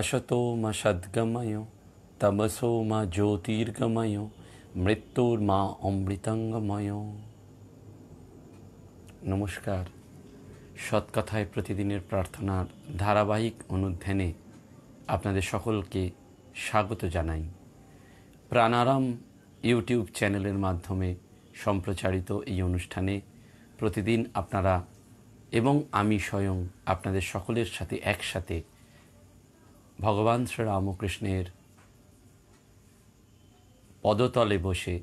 असतो मा सद्गमय तमसो मा ज्योतिर्गमय মৃত্যুর্মা অমৃতাঙ্গময়। নমস্কার। সৎকথায় প্রতিদিনের প্রার্থনার ধারাবাহিক অনুধ্যানে আপনাদের সকলকে স্বাগত জানাই। প্রাণারাম ইউটিউব চ্যানেলের মাধ্যমে সম্প্রচারিত এই অনুষ্ঠানে প্রতিদিন আপনারা এবং আমি স্বয়ং আপনাদের সকলের সাথে একসাথে ভগবান শ্রীরামকৃষ্ণের পদতলে বসে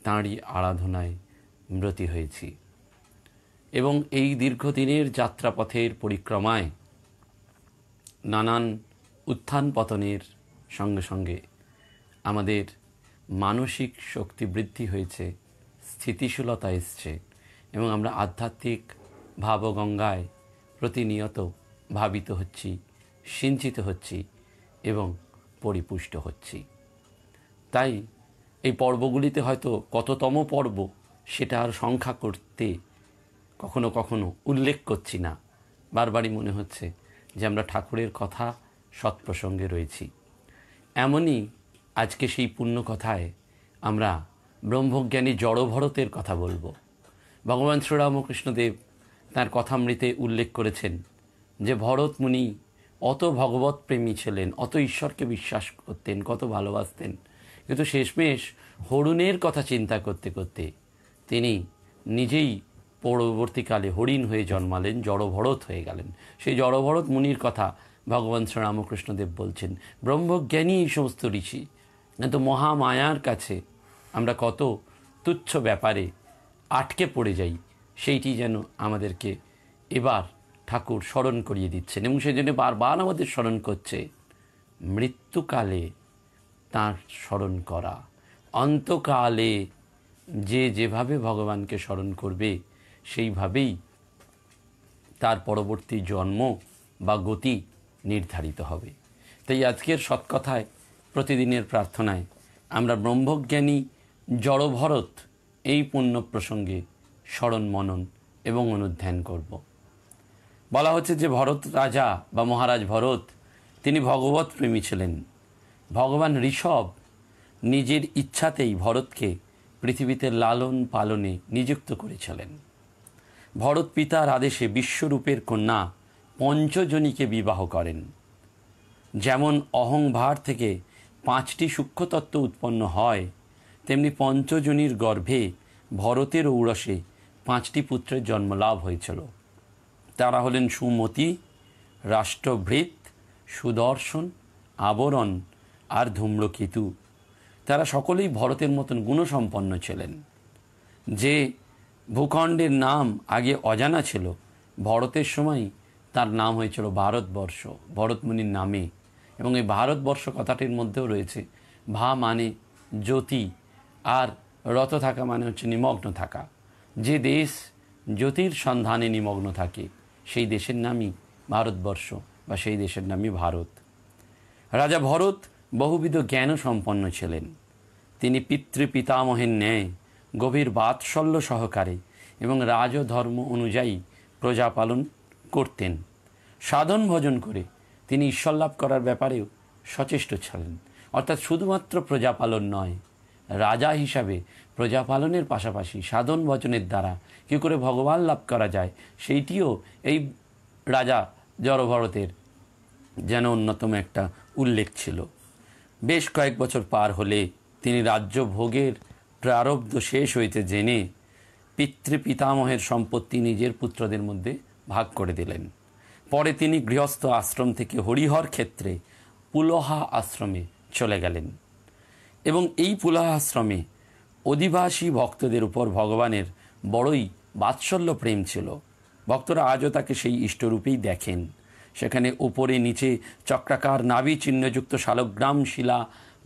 তাঁরই আরাধনায় ব্রতী হয়েছি এবং এই দীর্ঘদিনের যাত্রাপথের পরিক্রমায় নানান উত্থান পতনের সঙ্গে সঙ্গে আমাদের মানসিক শক্তি বৃদ্ধি হয়েছে, স্থিতিশীলতা এসছে এবং আমরা আধ্যাত্মিক ভাবগঙ্গায় প্রতিনিয়ত ভাবিত হচ্ছি, সিঞ্চিত হচ্ছি এবং পরিপুষ্ট হচ্ছি। তাই এই পর্বগুলিতে হয়তো কততম পর্ব সেটা আর সংখ্যা করতে কখনো কখনো উল্লেখ করছি না। বারবারই মনে হচ্ছে যে আমরা ঠাকুরের কথা সৎপ্রসঙ্গে রয়েছি। এমনই আজকে সেই পুণ্য কথায় আমরা ব্রহ্মজ্ঞানী জড়ভরতের কথা বলবো। ভগবান শ্রীরামকৃষ্ণদেব তাঁর কথামৃতে উল্লেখ করেছেন যে ভরত মুনি অত ভগবত প্রেমী ছিলেন, অত ঈশ্বরকে বিশ্বাস করতেন, কত ভালোবাসতেন, কিন্তু শেষমেশ হরিণের কথা চিন্তা করতে করতে তিনি নিজেই পরবর্তীকালে হরিণ হয়ে জন্মালেন, জড়ভরত হয়ে গেলেন। সেই জড়ভরত মুনির কথা ভগবান শ্রীরামকৃষ্ণদেব বলছেন। ব্রহ্মজ্ঞানী এই সমস্ত ঋষি, কিন্তু মহামায়ার কাছে আমরা কত তুচ্ছ ব্যাপারে আটকে পড়ে যাই, সেইটি যেন আমাদেরকে এবার ঠাকুর স্মরণ করিয়ে দিচ্ছেন এবং সেই জন্য বারবার আমাদের স্মরণ করছে মৃত্যুকালে তাঁর স্মরণ করা। অন্তকালে যে যেভাবে ভগবানকে স্মরণ করবে সেইভাবেই তার পরবর্তী জন্ম বা গতি নির্ধারিত হবে। তাই আজকের সৎকথায় প্রতিদিনের প্রার্থনায় আমরা ব্রহ্মজ্ঞানী জড়ভরত এই পুণ্য প্রসঙ্গে স্মরণ মনন এবং অনুধ্যান করব। বলা হচ্ছে যে ভরত রাজা বা মহারাজ ভরত তিনি ভগবত প্রেমী ছিলেন। ভগবান ঋষভ নিজের ইচ্ছাতেই ভরতকে পৃথিবীতে লালন পালনে নিযুক্ত করেছিলেন। ভরত পিতার আদেশে বিশ্বরূপের কন্যা পঞ্চজনীকে বিবাহ করেন। যেমন অহংভার থেকে 5টি সূক্ষ্মতত্ত্ব উৎপন্ন হয়, তেমনি পঞ্চজনীর গর্ভে ভরতের ঔরসে 5টি পুত্রের জন্মলাভ হয়েছিল। তারা হলেন সুমতি, রাষ্ট্রভৃত, সুদর্শন, আবরণ আর ধূম্রকেতু। তারা সকলেই ভরতের মতন গুণসম্পন্ন ছিলেন। যে ভূখণ্ডের নাম আগে অজানা ছিল, ভরতের সময় তার নাম হয়েছিল ভারতবর্ষ, ভরতমুনির নামে। এবং এই ভারতবর্ষ কথাটির মধ্যেও রয়েছে ভা মানে জ্যোতি, আর রত থাকা মানে হচ্ছে নিমগ্ন থাকা। যে দেশ জ্যোতির সন্ধানে নিমগ্ন থাকে সেই দেশের নামই ভারতবর্ষ বা সেই দেশের নামই ভারত। রাজা ভরত বহুবিধ জ্ঞান সম্পন্ন ছিলেন। তিনি পিতৃপিতামহের ন্যায় গভীর বাৎসল্য সহকারে এবং রাজধর্ম অনুযায়ী প্রজা পালন করতেন। সাধন ভজন করে তিনি ঈশ্বর লাভ করার ব্যাপারেও সচেষ্ট ছিলেন। অর্থাৎ শুধুমাত্র প্রজাপালন নয়, রাজা হিসাবে প্রজাপালনের পাশাপাশি সাধন ভজনের দ্বারা কী করে ভগবান লাভ করা যায় সেইটিও এই রাজা জড়ভরতের যেন অন্যতম একটা উল্লেখ ছিল। বেশ কয়েক বছর পার হলে তিনি রাজ্য ভোগের প্রারব্ধ শেষ হইতে জেনে পিতৃপিতামহের সম্পত্তি নিজের পুত্রদের মধ্যে ভাগ করে দিলেন। পরে তিনি গৃহস্থ আশ্রম থেকে হরিহর ক্ষেত্রে পুলহা আশ্রমে চলে গেলেন এবং এই পুলহা আশ্রমে অধিবাসী ভক্তদের উপর ভগবানের বড়ই বাৎসল্য প্রেম ছিল। ভক্তরা আজও তাকে সেই ইষ্টরূপেই দেখেন। সেখানে উপরে নিচে চক্রাকার নাভি চিহ্নযুক্ত শালগ্রাম শিলা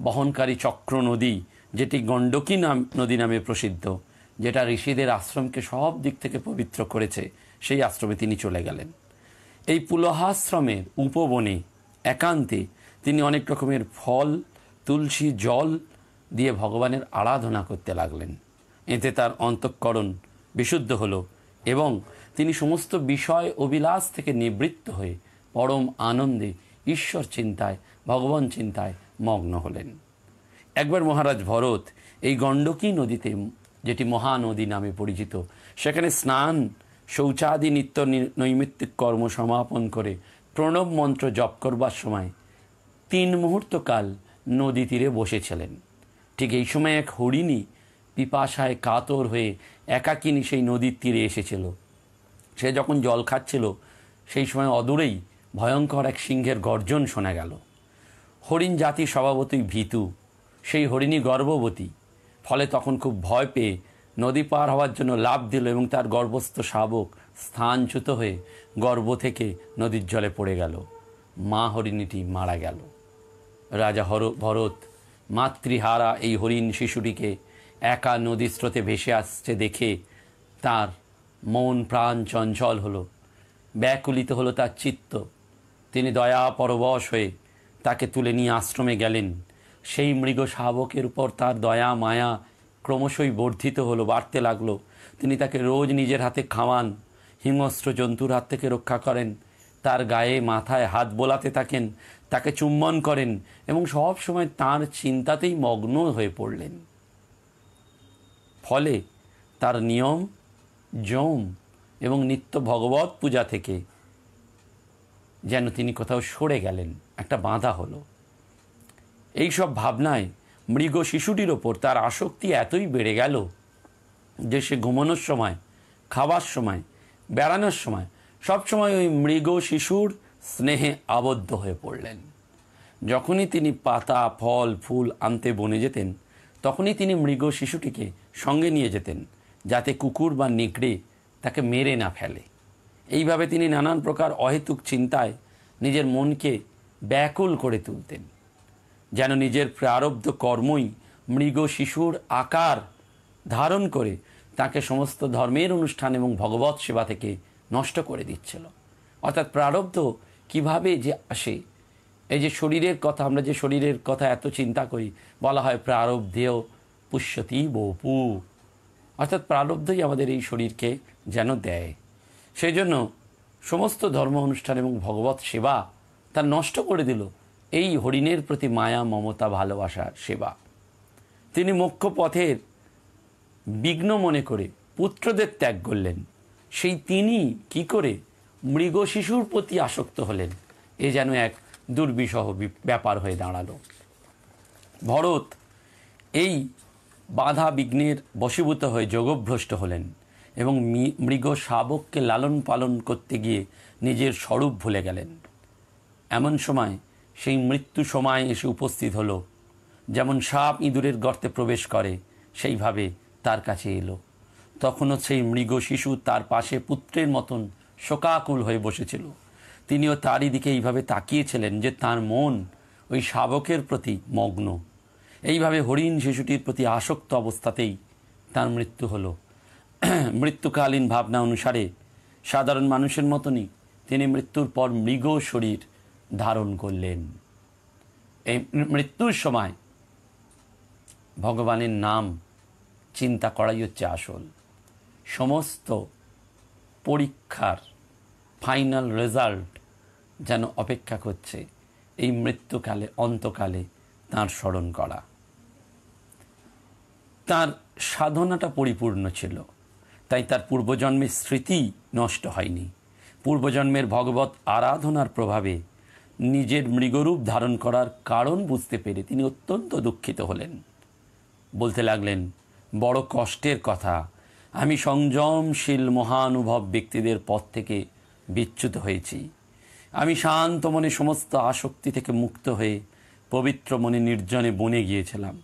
বহনকারী চক্র নদী, যেটি গণ্ডকী নদী নামে প্রসিদ্ধ, যেটা ঋষিদের আশ্রমকে সব দিক থেকে পবিত্র করেছে, সেই আশ্রমে তিনি চলে গেলেন। এই পুলহাশ্রমের উপবনে একান্তে তিনি অনেক রকমের ফল, তুলসী জল দিয়ে ভগবানের আরাধনা করতে লাগলেন। এতে তার অন্তঃকরণ বিশুদ্ধ হলো এবং তিনি সমস্ত বিষয় অভিলাষ থেকে নিবৃত্ত হয়ে পরম আনন্দে ঈশ্বর চিন্তায় ভগবান চিন্তায় মগ্ন হলেন। একবার মহারাজ ভরত এই গণ্ডকী নদীতে, যেটি মহানদী নামে পরিচিত, সেখানে স্নান, শৌচাদি নিত্য নৈমিত্তিক কর্ম সমাপন করে প্রণব মন্ত্র জপ করবার সময় 3 মুহূর্তকাল নদী তীরে বসেছিলেন। ঠিক এই সময় এক হরিণী পিপাসায় কাতর হয়ে একাকিনী সেই নদীর তীরে এসেছিল। সে যখন জল খাচ্ছিল সেই সময় অদূরেই ভয়ঙ্কর এক সিংহের গর্জন শোনা গেল। হরিণ জাতি স্বভাবতই ভীতু, সেই হরিণী গর্ভবতী, ফলে তখন খুব ভয় পেয়ে নদী পার হওয়ার জন্য লাফ দিল এবং তার গর্ভস্থ শাবক স্থানচ্যুত হয়ে গর্ভ থেকে নদীর জলে পড়ে গেল। মা হরিণীটি মারা গেল। রাজা ভরত মাতৃহারা এই হরিণ শিশুটিকে একা নদী স্রোতে ভেসে আসছে দেখে তার মন প্রাণ চঞ্চল হলো, ব্যাকুলিত হলো তার চিত্ত। তিনি দয়া পরবশ হয়ে তাকে তুলে নিয়ে আশ্রমে গেলেন। সেই মৃগ শাবকের উপর তার দয়া মায়া ক্রমশই বর্ধিত হলো, বাড়তে লাগলো। তিনি তাকে রোজ নিজের হাতে খাওয়ান, হিংস্র জন্তুর হাত থেকে রক্ষা করেন, তার গায়ে মাথায় হাত বোলাতে থাকেন, তাকে চুম্বন করেন এবং সব সময় তার চিন্তাতেই মগ্ন হয়ে পড়লেন। ফলে তার নিয়ম যম এবং নিত্য ভগবত পূজা থেকে যেন তিনি কোথাও সরে গেলেন, একটা বাধা হলো। এই সব ভাবনায় মৃগ শিশুটির ওপর তার আসক্তি এতই বেড়ে গেল যে সে ঘুমানোর সময়, খাবার সময়, বেড়ানোর সময় সবসময় ওই মৃগ শিশুর স্নেহে আবদ্ধ হয়ে পড়লেন। যখনই তিনি পাতা, ফল, ফুল আনতে বনে যেতেন, তখনই তিনি মৃগ শিশুটিকে সঙ্গে নিয়ে যেতেন, যাতে কুকুর বা নেকড়ে তাকে মেরে না ফেলে। এইভাবে তিনি নানান প্রকার অহেতুক চিন্তায় নিজের মনকে ব্যাকুল করে তুলতেন, যেন নিজের প্রারব্ধ কর্মই মৃগ শিশুর আকার ধারণ করে তাকে সমস্ত ধর্মের অনুষ্ঠান এবং ভগবত সেবা থেকে নষ্ট করে দিচ্ছিল। অর্থাৎ প্রারব্ধ কিভাবে যে আসে, এই যে শরীরের কথা, আমরা যে শরীরের কথা এত চিন্তা করি, বলা হয় প্রারব্ধেয় পুষ্যতি বপু, অর্থাৎ প্রারব্ধই আমাদের এই শরীরকে যেন দেয়। সেই জন্য সমস্ত ধর্ম অনুষ্ঠান এবং ভগবত সেবা তা নষ্ট করে দিল এই হরিণের প্রতি মায়া, মমতা, ভালোবাসা, সেবা। তিনি মোক্ষ পথের বিঘ্ন মনে করে পুত্রদের ত্যাগ করলেন। সেই তিনি কি করে মৃগ শিশুর প্রতি আসক্ত হলেন, এ যেন এক দুর্বিষহ ব্যাপার হয়ে দাঁড়ালো। ভরত এই বাধা বিঘ্নের বশীভূত হয়ে যোগভ্রষ্ট হলেন এবং মৃগ শাবককে লালন পালন করতে গিয়ে নিজের স্বরূপ ভুলে গেলেন। এমন সময় সেই মৃত্যু সময় এসে উপস্থিত হলো। যেমন সাপ ইঁদুরের গর্তে প্রবেশ করে, সেইভাবে তার কাছে এলো। তখনও সেই মৃগ শিশু তার পাশে পুত্রের মতন শোকাকুল হয়ে বসেছিল। তিনিও তারই দিকে এইভাবে তাকিয়েছিলেন যে তার মন ওই শাবকের প্রতি মগ্ন। এইভাবে হরিণ শিশুটির প্রতি আসক্ত অবস্থাতেই তার মৃত্যু হলো। মৃত্যুকালীন ভাবনা অনুসারে সাধারণ মানুষের মতনই তিনি মৃত্যুর পর মৃগ শরীর ধারণ করলেন। এই মৃত্যুর সময় ভগবানের নাম চিন্তা করাই হচ্ছে আসল। সমস্ত পরীক্ষার ফাইনাল রেজাল্ট যেন অপেক্ষা করছে এই মৃত্যুকালে, অন্তকালে তাঁর স্মরণ করা। তার সাধনাটা পরিপূর্ণ ছিল, তাই তার পূর্বজন্মের স্মৃতি নষ্ট হয়নি। পূর্বজন্মের ভগবত আরাধনার প্রভাবে নিজের মৃগরূপ ধারণ করার কারণ বুঝতে পেরে তিনি অত্যন্ত দুঃখিত হলেন। বলতে লাগলেন, বড় কষ্টের কথা, আমি সংযমশীল মহানুভব ব্যক্তিদের পথ থেকে বিচ্যুত হয়েছি। আমি শান্ত মনে সমস্ত আসক্তি থেকে মুক্ত হয়ে পবিত্র মনে নির্জনে বনে গিয়েছিলাম।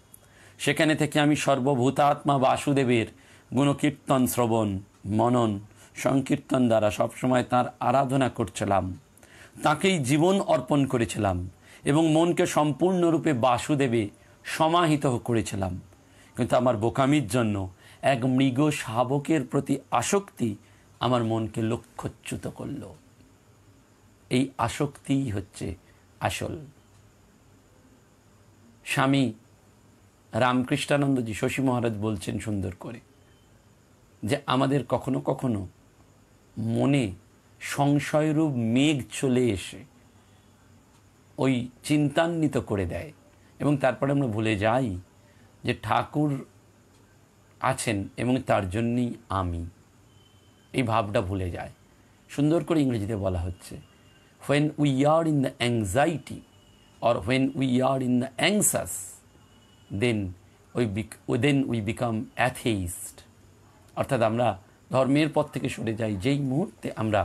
সেখানে থেকে আমি সর্বভূতাত্মা বাসুদেবের গুণকীর্তন শ্রবণ, মনন, সংকীর্তন দ্বারা সবসময় তাঁর আরাধনা করছিলাম, তাঁকেই জীবন অর্পণ করেছিলাম এবং মনকে সম্পূর্ণরূপে বাসুদেবে সমাহিত করেছিলাম। কিন্তু আমার বোকামির জন্য এক মৃগ শাবকের প্রতি আসক্তি আমার মনকে লক্ষ্যচ্যুত করল। এই আসক্তিই হচ্ছে আসল। স্বামী রামকৃষ্ণানন্দজি শশী মহারাজ বলছেন সুন্দর করে যে আমাদের কখনো কখনো মনে সংশয়রূপ মেঘ চলে এসে ওই চিন্তান্বিত করে দেয় এবং তারপরে আমরা ভুলে যাই যে ঠাকুর আছেন এবং তার জন্যই আমি, এই ভাবটা ভুলে যায়। সুন্দর করে ইংরেজিতে বলা হচ্ছে, when we are in the anxiety or when we are in the anxious, then we become atheist। অর্থাৎ আমরা ধর্মের পথ থেকে সরে যাই যেই মুহূর্তে আমরা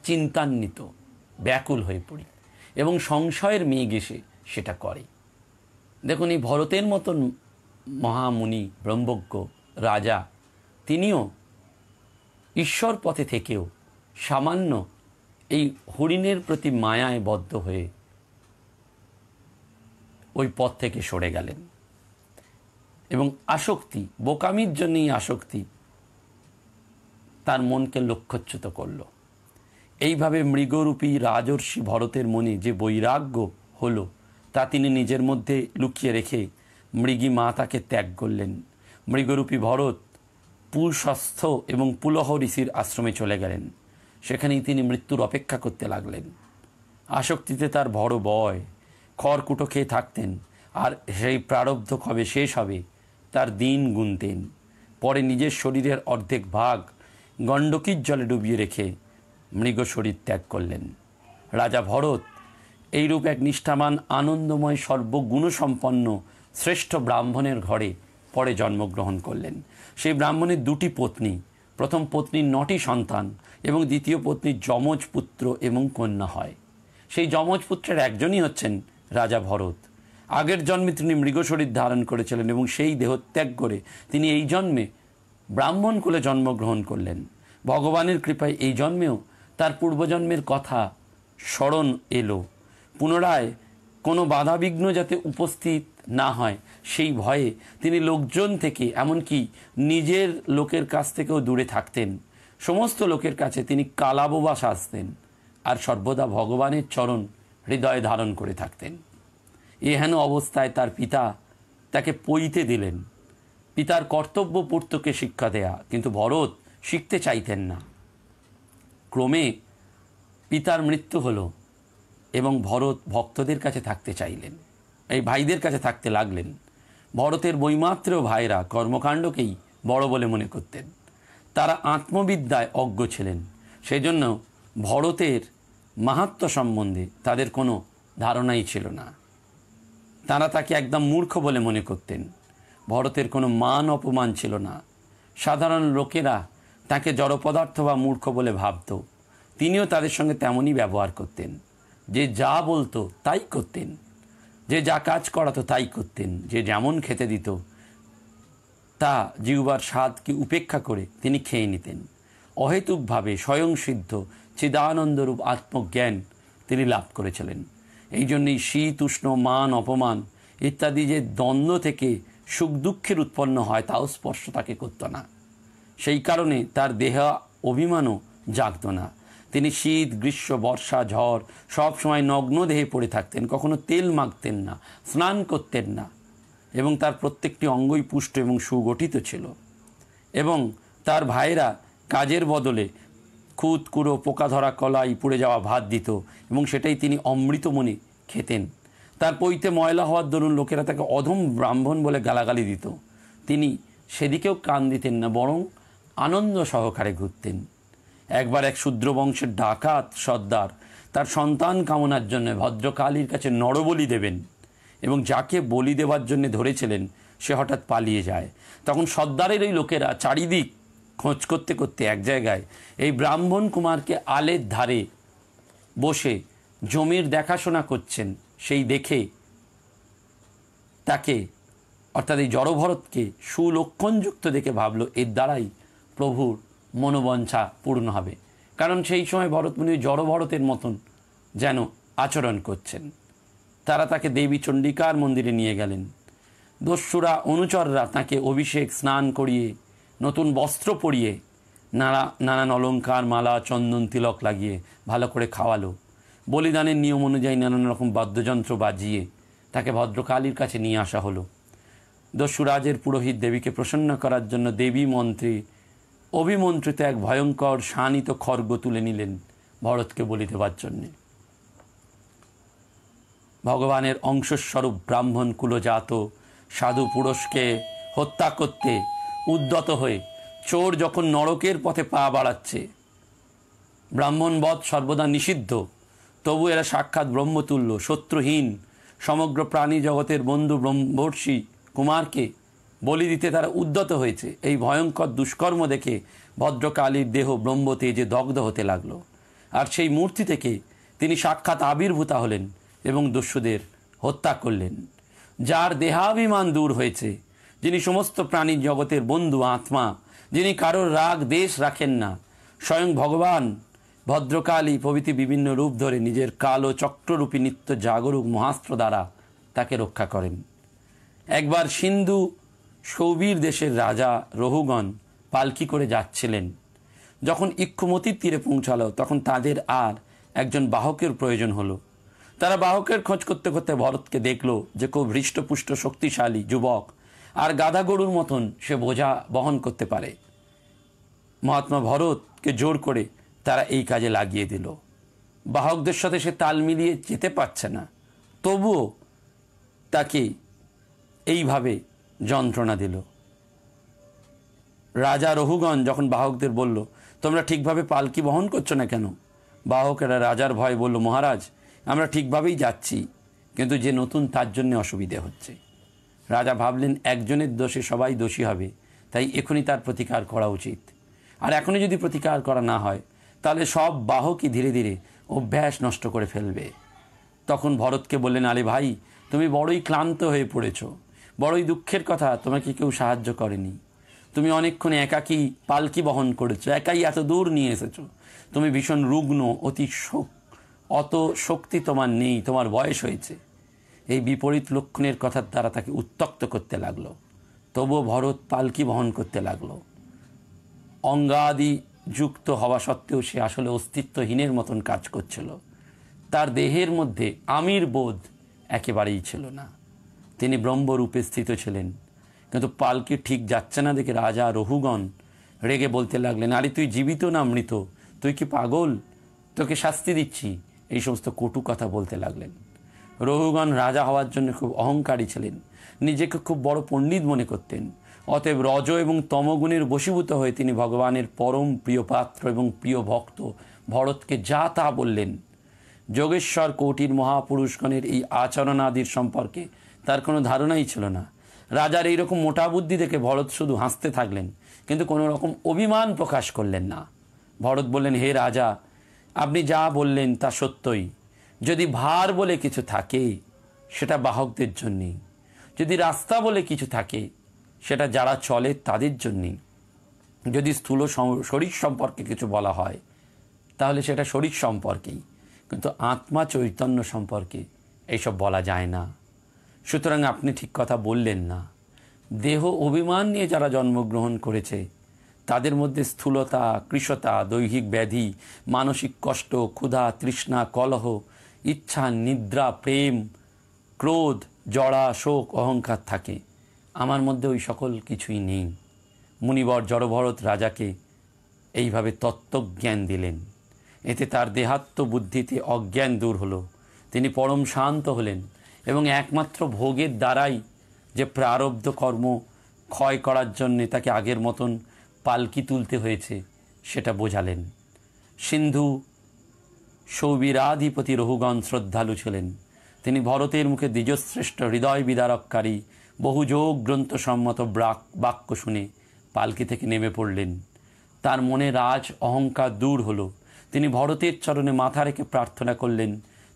চিন্তান্বিত, ব্যাকুল হয়ে পড়ি এবং সংশয়ের মেঘ এসে সেটা করে। দেখুন, এই ভরতের মতন মহামুনি, ব্রহ্মজ্ঞ রাজা, তিনিও ঈশ্বর পথে থেকেও সামান্য এই হরিণের প্রতি মায়ায় বদ্ধ হয়ে ওই পথ থেকে সরে গেলেন এবং আসক্তি, বোকামির জন্যই আসক্তি তার মনকে লক্ষ্যচ্যুত করল। এইভাবে মৃগরূপী রাজর্ষি ভরতের মনে যে বৈরাগ্য হলো তা তিনি নিজের মধ্যে লুকিয়ে রেখে মৃগী মাতাকে ত্যাগ করলেন। মৃগরূপী ভরত পুরুষস্থ এবং পুলহ ঋষির আশ্রমে চলে গেলেন। সেখানেই তিনি মৃত্যুর অপেক্ষা করতে লাগলেন। আসক্তিতে তার বড় ভয়, খড়কুটো খেয়ে থাকতেন আর সেই প্রারব্ধ কবে শেষ হবে তার দিন গুনতেন। পরে নিজের শরীরের অর্ধেক ভাগ গণ্ডকীর জলে ডুবিয়ে রেখে মৃগ শরীর ত্যাগ করলেন। রাজা ভরত এইরূপ এক নিষ্ঠাবান, আনন্দময়, সর্বগুণসম্পন্ন শ্রেষ্ঠ ব্রাহ্মণের ঘরে পরে জন্মগ্রহণ করলেন। সেই ব্রাহ্মণের দুটি পত্নী, প্রথম পত্নীর 9টি সন্তান এবং দ্বিতীয় পত্নীর যমজ পুত্র এবং কন্যা হয়। সেই যমজ পুত্রের একজনই হচ্ছেন রাজা ভরত। আগের জন্মে তিনি মৃগশরীর ধারণ করেছিলেন এবং সেই দেহত্যাগ করে তিনি এই জন্মে ব্রাহ্মণ কুলে জন্মগ্রহণ করলেন। ভগবানের কৃপায় এই জন্মেও তার পূর্বজন্মের কথা স্মরণ এলো। পুনরায় কোনো বাধাবিঘ্ন যাতে উপস্থিত না হয় সেই ভয়ে তিনি লোকজন থেকে, এমনকি নিজের লোকের কাছ থেকেও দূরে থাকতেন। সমস্ত লোকের কাছে তিনি কালাবোবা সাজতেন আর সর্বদা ভগবানের চরণ হৃদয়ে ধারণ করে থাকতেন। এহেন অবস্থায় তার পিতা তাকে পইতে দিলেন। পিতার কর্তব্য পুত্রকে শিক্ষা দেয়া, কিন্তু ভরত শিখতে চাইতেন না। ক্রমে পিতার মৃত্যু হলো এবং ভরত ভক্তদের কাছে থাকতে চাইলেন, এই ভাইদের কাছে থাকতে লাগলেন। ভরতের বৈমাত্রেয় ভাইরা কর্মকাণ্ডকেই বড় বলে মনে করতেন। তারা আত্মবিদ্যায় অজ্ঞ ছিলেন, সেই জন্য ভরতের মাহাত্ম্য সম্বন্ধে তাদের কোনো ধারণাই ছিল না। তারা তাকে একদম মূর্খ বলে মনে করতেন। ভরতের কোনো মান অপমান ছিল না। সাধারণ লোকেরা তাকে জড়পদার্থ বা মূর্খ বলে ভাবত। তিনিও তাদের সঙ্গে তেমনই ব্যবহার করতেন। যে যা বলতো তাই করতেন, যে যা কাজ করাতো তাই করতেন, যে যেমন খেতে দিত তা জিহ্বার স্বাদকে উপেক্ষা করে তিনি খেয়ে নিতেন। অহেতুকভাবে স্বয়ংসিদ্ধ চিদানন্দরূপ আত্মজ্ঞান তিনি লাভ করেছিলেন। এই জন্যই শীত উষ্ণ, মান অপমান ইত্যাদি যে দ্বন্দ্ব থেকে সুখ দুঃখের উৎপন্ন হয় তাও স্পর্শ তাকে করত না। সেই কারণে তার দেহ অভিমানও জাগত না। তিনি শীত, গ্রীষ্ম, বর্ষা, ঝড় সব সময় নগ্ন দেহে পড়ে থাকতেন। কখনো তেল মাখতেন না, স্নান করতেন না এবং তার প্রত্যেকটি অঙ্গই পুষ্ট এবং সুগঠিত ছিল। এবং তার ভাইয়েরা কাজের বদলে খুদ কুড়ো, পোকা ধরা কলাই, পুড়ে যাওয়া ভাত দিত এবং সেটাই তিনি অমৃত মনে খেতেন। তার পৈতে ময়লা হওয়ার দরুন লোকেরা তাকে অধম ব্রাহ্মণ বলে গালাগালি দিত। তিনি সেদিকেও কান দিতেন না, বরং আনন্দ সহকারে ঘুরতেন। একবার এক শূদ্র বংশের ডাকাত সর্দার তার সন্তান কামনার জন্য ভদ্রকালীর কাছে নরবলি দেবেন এবং যাকে বলি দেওয়ার জন্য ধরেছিলেন সে হঠাৎ পালিয়ে যায়। তখন সর্দারের ওই লোকেরা চারিদিক খোঁজ করতে করতে এক জায়গায় এই ব্রাহ্মণ কুমারকে আলের ধারে বসে জমির দেখাশোনা করছেন সেই দেখে তাকে, অর্থাৎ এই জড়ভরতকে সুলক্ষণযুক্ত দেখে ভাবলো এর দ্বারাই প্রভুর মনোবাঞ্ছা পূর্ণ হবে। কারণ সেই সময় ভরতমুনি জড়ভরতের মতন যেন আচরণ করছেন। তারা তাকে দেবী চণ্ডিকার মন্দিরে নিয়ে গেলেন। দস্যুরা, অনুচররা তাকে অভিষেক, স্নান করিয়ে, নতুন বস্ত্র পরিয়ে, নানান অলঙ্কার, মালা, চন্দন, তিলক লাগিয়ে ভালো করে খাওয়ালো। বলিদানের নিয়ম অনুযায়ী নানান রকম বাদ্যযন্ত্র বাজিয়ে তাকে ভদ্রকালীর কাছে নিয়ে আসা হলো। দস্যুরাজের পুরোহিত দেবীকে প্রসন্ন করার জন্য দেবী মন্ত্রী অভিমন্ত্রিত এক ভয়ঙ্কর শানিত খর্গ তুলে নিলেন ভরতকে বলি দেওয়ার জন্যে। ভগবানের অংশস্বরূপ ব্রাহ্মণ কুলজাত সাধু পুরুষকে হত্যা করতে উদ্যত হয়ে চোর যখন নরকের পথে পা বাড়াচ্ছে, ব্রাহ্মণবধ সর্বদা নিষিদ্ধ, তবু এরা সাক্ষাৎ ব্রহ্মতুল্য, শত্রুহীন, সমগ্র প্রাণী জগতের বন্ধু ব্রহ্মর্ষি কুমারকে বলি দিতে তারা উদ্যত হয়েছে। এই ভয়ঙ্কর দুষ্কর্ম দেখে ভদ্রকালীর দেহ ব্রহ্মতেজে দগ্ধ হতে লাগলো। আর সেই মূর্তি থেকে তিনি সাক্ষাৎ আবির্ভূতা হলেন এবং দস্যুদের হত্যা করলেন। যার দেহাভিমান দূর হয়েছে, যিনি সমস্ত প্রাণী জগতের বন্ধু আত্মা, যিনি কারোর রাগ দেশ রাখেন না, স্বয়ং ভগবান ভদ্রকালী প্রভৃতি বিভিন্ন রূপ ধরে নিজের কালো চক্ররূপী নিত্য জাগরুক মহাস্ত্র দ্বারা তাকে রক্ষা করেন। একবার সিন্ধু সৌবীর দেশের রাজা রহুগণ পালকি করে যাচ্ছিলেন। যখন ইক্ষুমতির তীরে পৌঁছালো তখন তাদের আর একজন বাহকের প্রয়োজন হলো। তারা বাহকের খোঁজ করতে করতে ভরতকে দেখলো যে খুব হৃষ্টপুষ্ট শক্তিশালী যুবক, আর গাধা গরুর মতন সে বোঝা বহন করতে পারে। মহাত্মা ভরতকে জোর করে তারা এই কাজে লাগিয়ে দিল। বাহকদের সাথে সে তাল মিলিয়ে যেতে পারছে না, তবুও তাকে এইভাবে যন্ত্রণা দিল। রাজা রহুগণ যখন বাহকদের বলল, তোমরা ঠিকভাবে পালকি বহন করছো না কেন? বাহকেরা রাজার ভয় বলল, মহারাজ, আমরা ঠিকভাবেই যাচ্ছি, কিন্তু যে নতুন তার জন্য অসুবিধে হচ্ছে। রাজা ভাবলেন, একজনের দোষে সবাই দোষী হবে, তাই এখনই তার প্রতিকার করা উচিত। আর এখনই যদি প্রতিকার করা না হয় তাহলে সব বাহকই ধীরে ধীরে অভ্যাস নষ্ট করে ফেলবে। তখন ভরতকে বললেন, আরে ভাই, তুমি বড়ই ক্লান্ত হয়ে পড়েছ, বড়ই দুঃখের কথা, তোমাকে কেউ সাহায্য করেনি। তুমি অনেকক্ষণ একাকী পালকি বহন করেছো, একাই এত দূর নিয়ে এসেছো। তুমি ভীষণ রুগ্ন, অত শক্তি তোমার নেই, তোমার বয়স হয়েছে। এই বিপরীত লক্ষণের কথার দ্বারা তাকে উত্ত্যক্ত করতে লাগলো। তবুও ভরত পালকি বহন করতে লাগলো। অঙ্গাদি যুক্ত হওয়া সত্ত্বেও সে আসলে অস্তিত্বহীনের মতন কাজ করছিল। তার দেহের মধ্যে আমির বোধ একেবারেই ছিল না। তিনি ব্রহ্মরূপে স্থিত ছিলেন, কিন্তু পালকি ঠিক যাচ্ছে না দেখে রাজা রহুগণ রেগে বলতে লাগলেন, আরে তুই জীবিত না মৃত? তুই কি পাগল? তোকে শাস্তি দিচ্ছি। এই সমস্ত কটু কথা বলতে লাগলেন। রহুগণ রাজা হওয়ার জন্য খুব অহংকারী ছিলেন, নিজেকে খুব বড় পণ্ডিত মনে করতেন। অতএব রজ এবং তমগুণের বশীভূত হয়ে তিনি ভগবানের পরম প্রিয় পাত্র এবং প্রিয় ভক্ত ভরতকে যা তা বললেন। যোগেশ্বর কোটির মহাপুরুষগণের এই আচরণ আদির সম্পর্কে তার কোনো ধারণাই ছিল না। রাজার এইরকম মোটা বুদ্ধি দেখে ভরত শুধু হাসতে থাকলেন, কিন্তু কোনো রকম অভিমান প্রকাশ করলেন না। ভরত বললেন, হে রাজা, আপনি যা বললেন তা সত্যই। যদি ভার বলে কিছু থাকে সেটা বাহকদের জন্যেই, যদি রাস্তা বলে কিছু থাকে সেটা যারা চলে তাদের জন্যেই, যদি স্থূল শরীর সম্পর্কে কিছু বলা হয় তাহলে সেটা শরীর সম্পর্কেই, কিন্তু আত্মা চৈতন্য সম্পর্কে এইসব বলা যায় না। সুতরাং আপনি ঠিক কথা বললেন না। দেহ অভিমান নিয়ে যারা জন্মগ্রহণ করেছে তাদের মধ্যে স্থূলতা, কৃশতা, দৈহিক ব্যাধি, মানসিক কষ্ট, ক্ষুধা, তৃষ্ণা, কলহ, ইচ্ছা, নিদ্রা, প্রেম, ক্রোধ, জড়া, শোক, অহংকার থাকে। আমার মধ্যে ওই সকল কিছুই নেই। মুনিবর জড়ভরত রাজাকে এইভাবে তত্ত্বজ্ঞান দিলেন। এতে তার দেহাত্ম বুদ্ধিতে অজ্ঞান দূর হলো। তিনি পরম শান্ত হলেন এবং একমাত্র ভোগের দ্বারাই যে প্রারব্ধ কর্ম ক্ষয় করার জন্যে তাকে আগের মতন পালকি তুলতে হয়েছে সেটা বোঝালেন। সিন্ধু সৌবীরাধিপতি রহুগণ শ্রদ্ধালু ছিলেন। তিনি ভরতের মুখে দ্বিজশ্রেষ্ঠ হৃদয় বিদারককারী বহুযোগ গ্রন্থসম্মত বাক্য শুনে পালকি থেকে নেমে পড়লেন। তার মনে রাজ অহংকার দূর হলো। তিনি ভরতের চরণে মাথা রেখে প্রার্থনা করলেন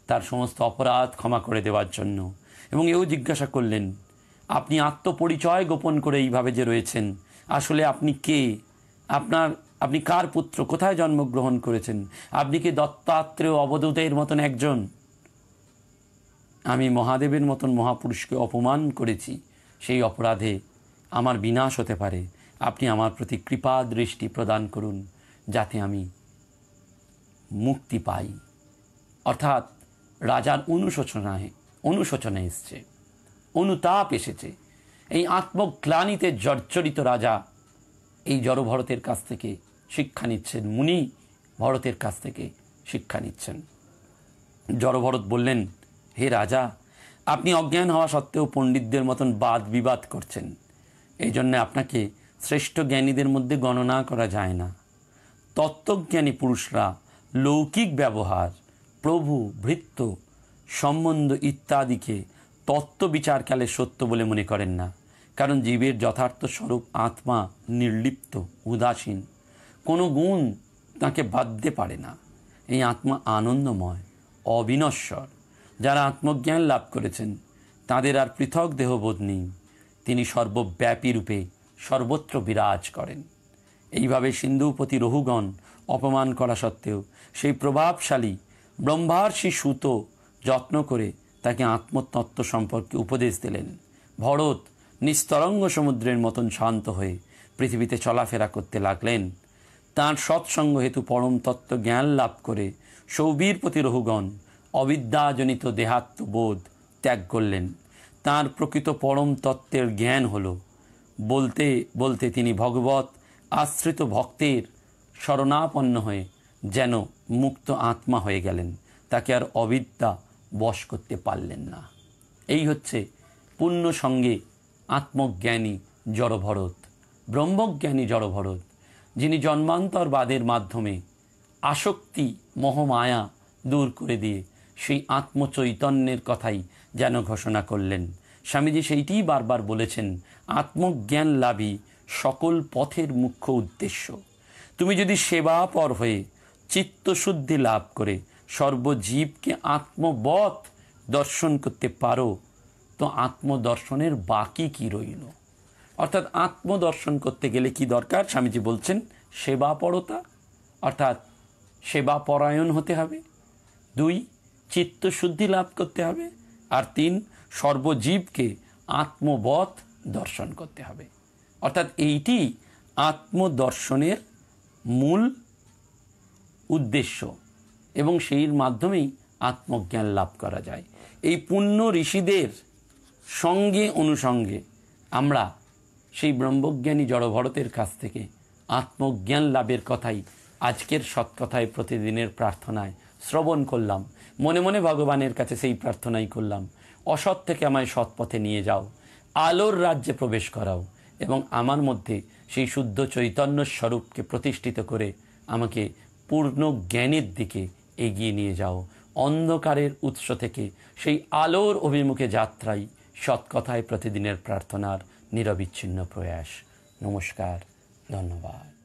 তার সমস্ত অপরাধ ক্ষমা করে দেওয়ার জন্য, এবং এও জিজ্ঞাসা করলেন, আপনি আত্মপরিচয় গোপন করে এইভাবে যে রয়েছেন, আসলে আপনি কে? আপনি কার পুত্র? কোথায় জন্মগ্রহণ করেছেন? আপনি কি দত্তাত্রেয় অবধূতের মতন একজন? আমি মহাদেবের মতন মহাপুরুষকে অপমান করেছি, সেই অপরাধে আমার বিনাশ হতে পারে। আপনি আমার প্রতি কৃপা দৃষ্টি প্রদান করুন যাতে আমি মুক্তি পাই। অর্থাৎ রাজার অনুশোচনা এসছে, অনুতাপ এসেছে। এই আত্মগ্লানিতে জর্জরিত রাজা এই জড়ভরতের কাছ থেকে শিক্ষা নিচ্ছেন, মুনি ভরতের কাছ থেকে শিক্ষা নিচ্ছেন। জড়ভরত বললেন, হে রাজা, আপনি অজ্ঞান হওয়া সত্ত্বেও পণ্ডিতদের মতন বাদ বিবাদ করছেন। এই জন্য আপনাকে শ্রেষ্ঠ জ্ঞানীদের মধ্যে গণনা করা যায় না। তত্ত্বজ্ঞানী পুরুষরা লৌকিক ব্যবহার, প্রভু, ভৃত্য, সম্বন্ধ ইত্যাদিকে তত্ত্ব বিচারকালে সত্য বলে মনে করেন না। কারণ জীবের যথার্থ স্বরূপ আত্মা নির্লিপ্ত, উদাসীন, কোনো গুণ তাকে বাঁধতে পারে না। এই আত্মা আনন্দময়, অবিনশ্বর। যারা আত্মজ্ঞান লাভ করেছেন তাদের আর পৃথক দেহবোধ নেই। তিনি সর্বব্যাপী রূপে সর্বত্র বিরাজ করেন। এইভাবে সিন্ধুপতি রহুগণ অপমান করা সত্ত্বেও সেই প্রভাবশালী ব্রহ্মার্ষি সুত যত্ন করে তাকে আত্মতত্ত্ব সম্পর্কে উপদেশ দিলেন। ভরত নিস্তরঙ্গ সমুদ্রের মতন শান্ত হয়ে পৃথিবীতে চলাফেরা করতে লাগলেন। তাঁর সৎসঙ্গ হেতু পরম তত্ত্ব জ্ঞান লাভ করে সৌবীরপতি রহুগণ অবিদ্যাজনিত দেহাত্মবোধ ত্যাগ করলেন। তাঁর প্রকৃত পরম তত্ত্বের জ্ঞান হল। বলতে বলতে তিনি ভগবত আশ্রিত ভক্তের শরণাপন্ন হয়ে যেন মুক্ত আত্মা হয়ে গেলেন। তাকে আর অবিদ্যা বশ করতে পারলেন না। এই হচ্ছে পূর্ণ সঙ্গে আত্মজ্ঞানী জড়ভরত, ব্রহ্মজ্ঞানী জড়ভরত, যিনি জন্মান্তরবাদের মাধ্যমে আসক্তি মোহমায়া দূর করে দিয়ে সেই আত্মচৈতন্যের কথাই যেন ঘোষণা করলেন। স্বামীজি সেইটিই বারবার বলেছেন, আত্মজ্ঞান লাভই সকল পথের মুখ্য উদ্দেশ্য। তুমি যদি সেবাপর হয়ে চিত্তশুদ্ধি লাভ করে সর্বজীবকে আত্মবৎ দর্শন করতে পারো, তো আত্মদর্শনের বাকি কি রইল? অর্থাৎ আত্মদর্শন করতে গেলে কি দরকার? স্বামীজি বলছেন সেবাপরতা, অর্থাৎ সেবাপরায়ণ হতে হবে। 2, চিত্তশুদ্ধি লাভ করতে হবে। আর 3, সর্বজীবকে আত্মবৎ দর্শন করতে হবে। অর্থাৎ এইটি আত্মদর্শনের মূল উদ্দেশ্য এবং সেই মাধ্যমেই আত্মজ্ঞান লাভ করা যায়। এই পুণ্য ঋষিদের সঙ্গে অনুসঙ্গে আমরা সেই ব্রহ্মজ্ঞানী জড়ভরতের কাছ থেকে আত্মজ্ঞান লাভের কথাই আজকের সৎকথায় প্রতিদিনের প্রার্থনায় শ্রবণ করলাম। মনে মনে ভগবানের কাছে সেই প্রার্থনাই করলাম, অসৎ থেকে আমায় সৎপথে নিয়ে যাও, আলোর রাজ্যে প্রবেশ করাও এবং আমার মধ্যে সেই শুদ্ধ চৈতন্য স্বরূপকে প্রতিষ্ঠিত করে আমাকে পূর্ণ জ্ঞানের দিকে এগিয়ে নিয়ে যাও। অন্ধকারের উৎস থেকে সেই আলোর অভিমুখে যাত্রাই সৎকথায় প্রতিদিনের প্রার্থনার নিরবিচ্ছিন্ন প্রয়াস। নমস্কার, ধন্যবাদ।